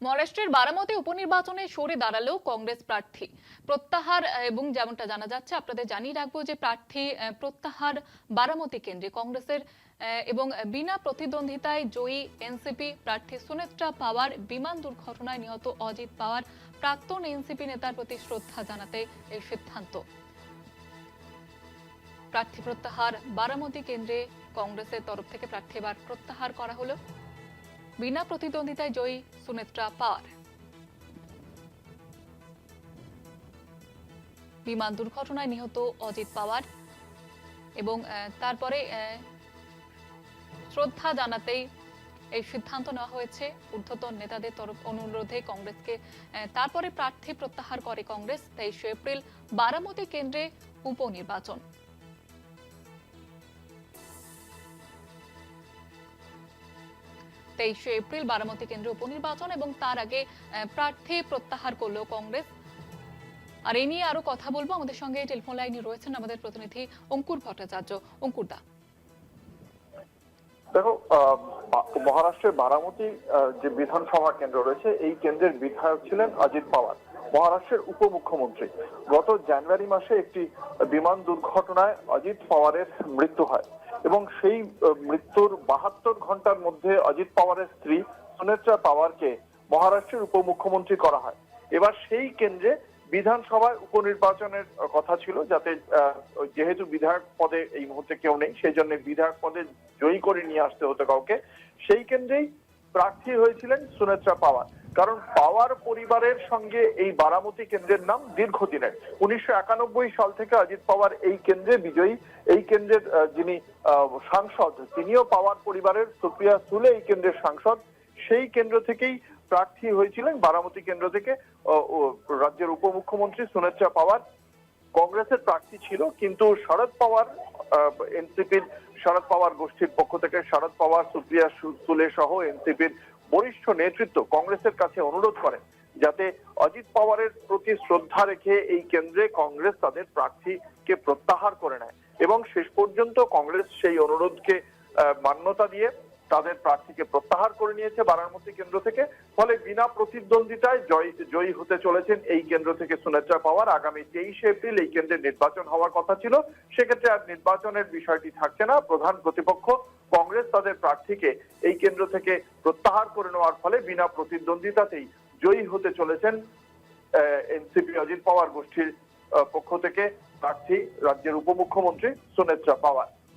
মহারাষ্ট্রের বারামতি উপনির্বাচনে সরে দাঁড়ালো কংগ্রেস প্রার্থী প্রত্যাহার এবং যেমনটা জানা যাচ্ছে আপনাদের জানিয়ে রাখবো যে প্রার্থী প্রত্যাহার বারামতি কেন্দ্রে কংগ্রেসের এবং বিনা প্রতিদ্বন্দ্বিতায় জয়ী এনসিপি প্রার্থী সুনেত্রা পাওয়ার বিমান দুর্ঘটনায় নিহত অজিত পাওয়ার প্রাক্তন এনসিপি নেতার প্রতি শ্রদ্ধা জানাতে এই সিদ্ধান্ত। প্রার্থী প্রত্যাহার বারামতি কেন্দ্রে কংগ্রেসের তরফ থেকে প্রার্থী এবার প্রত্যাহার করা হলো। বিনা প্রতিদ্বন্দ্বিতায় জয়ী সুনেত্রা পাওয়ার বিমান দুর্ঘটনায় নিহত অজিত পাওয়ার এবং তারপরে শ্রদ্ধা জানাতেই এই সিদ্ধান্ত নেওয়া হয়েছে ঊর্ধ্বতন নেতাদের তরফ অনুরোধে কংগ্রেসকে। তারপরে প্রার্থী প্রত্যাহার করে কংগ্রেস। 23 এপ্রিল বারামতি কেন্দ্রে উপনির্বাচন। 23 এপ্রিল বারামতি কেন্দ্রে উপনির্বাচন এবং তার আগে প্রার্থী প্রত্যাহার করলো কংগ্রেস। আর এই নিয়ে আরো কথা বলবো, আমাদের সঙ্গে টেলিফোন লাইনে রয়েছেন আমাদের প্রতিনিধি অঙ্কুর ভট্টাচার্য। অঙ্কুর দা, দেখো, মহারাষ্ট্রের বারামতি যে বিধানসভা কেন্দ্র রয়েছে এই কেন্দ্রের বিধায়ক ছিলেন অজিত পাওয়ার, মহারাষ্ট্রের উপমুখ্যমন্ত্রী। গত জানুয়ারি মাসে একটি বিমান দুর্ঘটনায় অজিত পাওয়ারের মৃত্যু হয় এবং সেই মৃত্যুর 72 ঘন্টার মধ্যে অজিত পাওয়ারের স্ত্রী সুনেত্রা পাওয়ারকে মহারাষ্ট্রের উপমুখ্যমন্ত্রী করা হয়। এবার সেই কেন্দ্রে বিধানসভায় উপনির্বাচনের কথা ছিল, যাতে যেহেতু বিধায়ক পদে এই মুহূর্তে কেউ নেই, সেই জন্য বিধায়ক পদে জয়ী করে নিয়ে আসতে হতো কাউকে। সেই কেন্দ্রেই প্রার্থী হয়েছিলেন সুনেত্রা পাওয়ার, কারণ পাওয়ার পরিবারের সঙ্গে এই বারামতি কেন্দ্রের নাম দীর্ঘদিনের। 1991 সাল থেকে অজিত পাওয়ার এই কেন্দ্রে বিজয়ী। এই কেন্দ্রের যিনি সাংসদ তিনিও পাওয়ার পরিবারের, সুপ্রিয়া সুলে এই কেন্দ্রের সাংসদ। সেই কেন্দ্র থেকেই প্রার্থী হয়েছিলেন, বারামতি কেন্দ্র থেকে রাজ্যের উপমুখ্যমন্ত্রী সুনেত্রা পাওয়ার। কংগ্রেসের প্রার্থী ছিল, কিন্তু শরদ পাওয়ার, এনসিপির শরদ পাওয়ার গোষ্ঠীর পক্ষ থেকে শরদ পাওয়ার, সুপ্রিয়া সুলে সহ এনসিপির বরিষ্ঠ নেতৃত্ব কংগ্রেসের কাছে অনুরোধ করেন যাতে অজিত পাওয়ারের প্রতি শ্রদ্ধা রেখে এই কেন্দ্রে কংগ্রেস তাদের প্রার্থীকে প্রত্যাহার করে নেয় এবং শেষ পর্যন্ত কংগ্রেস সেই অনুরোধকে মান্যতা দিয়ে তাদের প্রার্থীকে প্রত্যাহার করে নিয়েছে বারামতি কেন্দ্র থেকে। ফলে বিনা প্রতিদ্বন্দ্বিতায় জয়ী হতে চলেছেন এই কেন্দ্র থেকে সুনেত্রা পাওয়ার। আগামী 23 এপ্রিল এই কেন্দ্রে নির্বাচন হওয়ার কথা ছিল, সেক্ষেত্রে আর নির্বাচনের বিষয়টি থাকছে না। প্রধান প্রতিপক্ষ কংগ্রেস তাদের প্রার্থীকে এই কেন্দ্র থেকে প্রত্যাহার করে নেওয়ার ফলে বিনা প্রতিদ্বন্দ্বিতাতেই জয়ী হতে চলেছেন এনসিপি অজিত পাওয়ার গোষ্ঠীর পক্ষ থেকে প্রার্থী রাজ্যের উপমুখ্যমন্ত্রী সুনেত্রা পাওয়ার।